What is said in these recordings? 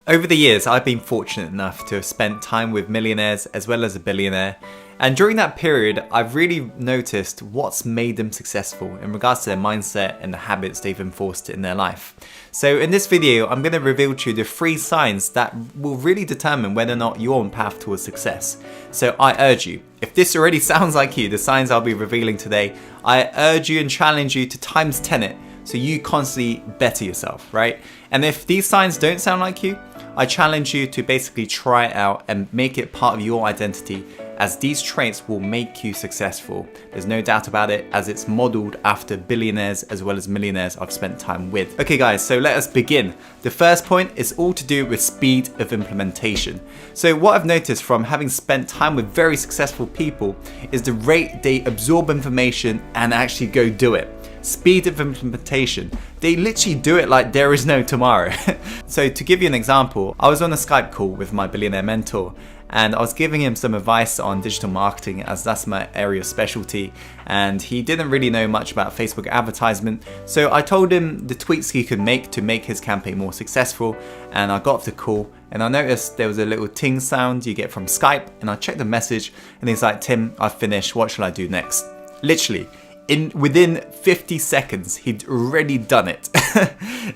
Over the years, I've been fortunate enough to have spent time with millionaires as well as a billionaire. And during that period, I've really noticed what's made them successful in regards to their mindset and the habits they've enforced in their life. So in this video, I'm going to reveal to you the 3 signs that will really determine whether or not you're on path towards success. So I urge you, if this already sounds like you, the signs I'll be revealing today, I urge you and challenge you to times 10 it. So you constantly better yourself, right? And if these signs don't sound like you, I challenge you to basically try it out and make it part of your identity, as these traits will make you successful. There's no doubt about it, as it's modeled after billionaires as well as millionaires I've spent time with. Okay guys, so let us begin. The first point is all to do with speed of implementation. So what I've noticed from having spent time with very successful people is the rate they absorb information and actually go do it. Speed of implementation. They literally do it like there is no tomorrow. So to give you an example, I was on a Skype call with my billionaire mentor and I was giving him some advice on digital marketing, as that's my area of specialty, and he didn't really know much about Facebook advertisement. So I told him the tweaks he could make to make his campaign more successful, and I got off the call and I noticed there was a little ting sound you get from Skype, and I checked the message and he's like, "Tim, I've finished, what shall I do next?" Literally. Within 50 seconds, he'd already done it.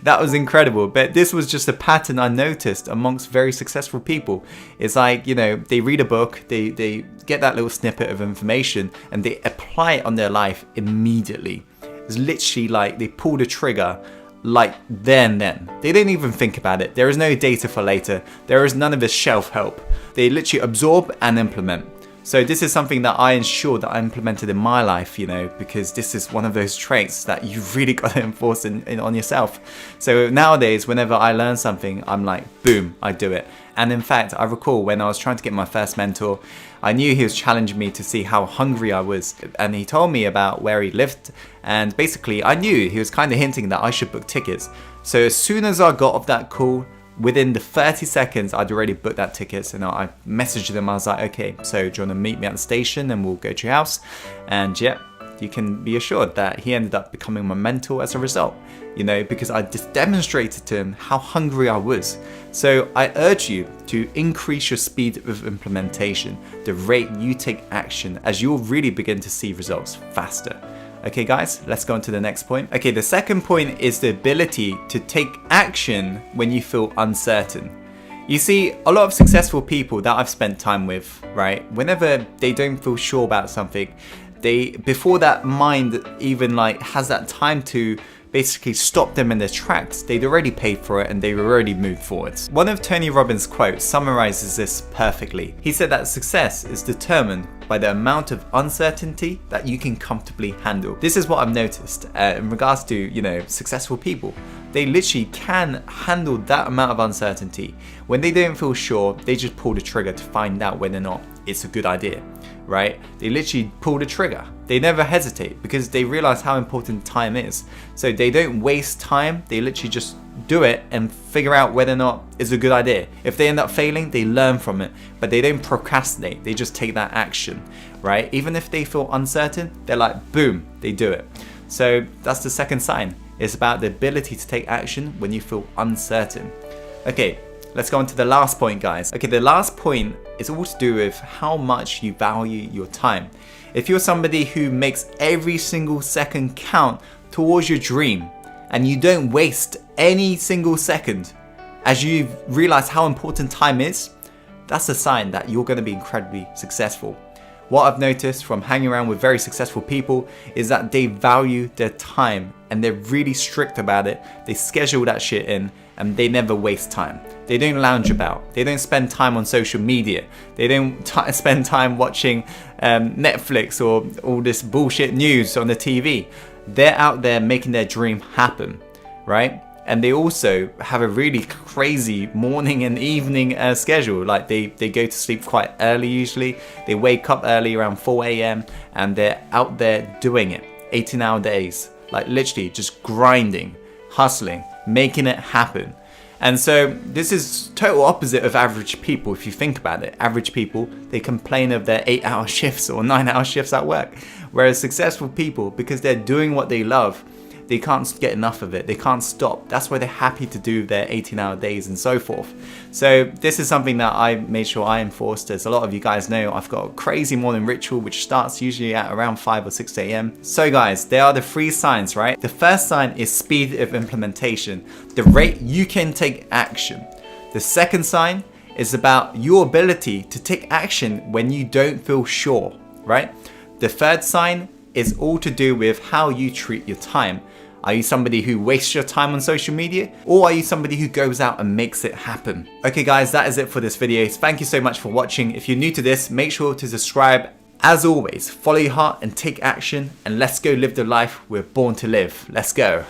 That was incredible. But this was just a pattern I noticed amongst very successful people. It's like, you know, they read a book, they get that little snippet of information and they apply it on their life immediately. It's literally like they pull the trigger like there and then. They don't even think about it. There is no data for later. There is none of this shelf help. They literally absorb and implement. So this is something that I ensure that I implemented in my life, you know, because this is one of those traits that you've really got to enforce on yourself. So nowadays, whenever I learn something, I'm like, boom, I do it. And in fact, I recall when I was trying to get my first mentor, I knew he was challenging me to see how hungry I was. And he told me about where he lived. And basically, I knew he was kind of hinting that I should book tickets. So as soon as I got off that call, within the 30 seconds, I'd already booked that ticket. And I messaged them. I was like, okay, so do you want to meet me at the station and we'll go to your house? And yeah, you can be assured that he ended up becoming my mentor as a result, you know, because I just demonstrated to him how hungry I was. So I urge you to increase your speed of implementation, the rate you take action, as you'll really begin to see results faster. Okay guys, let's go on to the next point. Okay, the second point is the ability to take action when you feel uncertain. You see, a lot of successful people that I've spent time with, right, whenever they don't feel sure about something, before that mind even like has that time to basically stop them in their tracks, they'd already paid for it and they've already moved forwards. One of Tony Robbins' quotes summarizes this perfectly. He said that success is determined by the amount of uncertainty that you can comfortably handle. This is what I've noticed in regards to, you know, successful people. They literally can handle that amount of uncertainty. When they don't feel sure, they just pull the trigger to find out whether or not it's a good idea, right? They literally pull the trigger. They never hesitate because they realize how important time is. So they don't waste time. They literally just do it and figure out whether or not it's a good idea. If they end up failing, they learn from it, but they don't procrastinate. They just take that action, right? Even if they feel uncertain, they're like, boom, they do it. So that's the second sign. It's about the ability to take action when you feel uncertain. Okay, let's go on to the last point, guys. Okay, the last point is all to do with how much you value your time. If you're somebody who makes every single second count towards your dream and you don't waste any single second as you realize how important time is, that's a sign that you're going to be incredibly successful. What I've noticed from hanging around with very successful people is that they value their time and they're really strict about it. They schedule that shit in and they never waste time. They don't lounge about. They don't spend time on social media. They don't spend time watching Netflix or all this bullshit news on the TV. They're out there making their dream happen, right? And they also have a really crazy morning and evening schedule. Like they go to sleep quite early usually. They wake up early around 4 a.m. and they're out there doing it. 18-hour days. Like literally just grinding, hustling, making it happen. And so this is total opposite of average people if you think about it. Average people, they complain of their 8-hour shifts or 9-hour shifts at work. Whereas successful people, because they're doing what they love, they can't get enough of it. They can't stop. That's why they're happy to do their 18-hour days and so forth. So this is something that I made sure I enforced. As a lot of you guys know, I've got a crazy morning ritual which starts usually at around 5 or 6 a.m. So guys, there are the 3 signs, right? The first sign is speed of implementation, the rate you can take action. The second sign is about your ability to take action when you don't feel sure, right? The third sign is all to do with how you treat your time. Are you somebody who wastes your time on social media, or are you somebody who goes out and makes it happen? Okay guys, that is it for this video. Thank you so much for watching. If you're new to this, make sure to subscribe. As always, follow your heart and take action, and let's go live the life we're born to live. Let's go.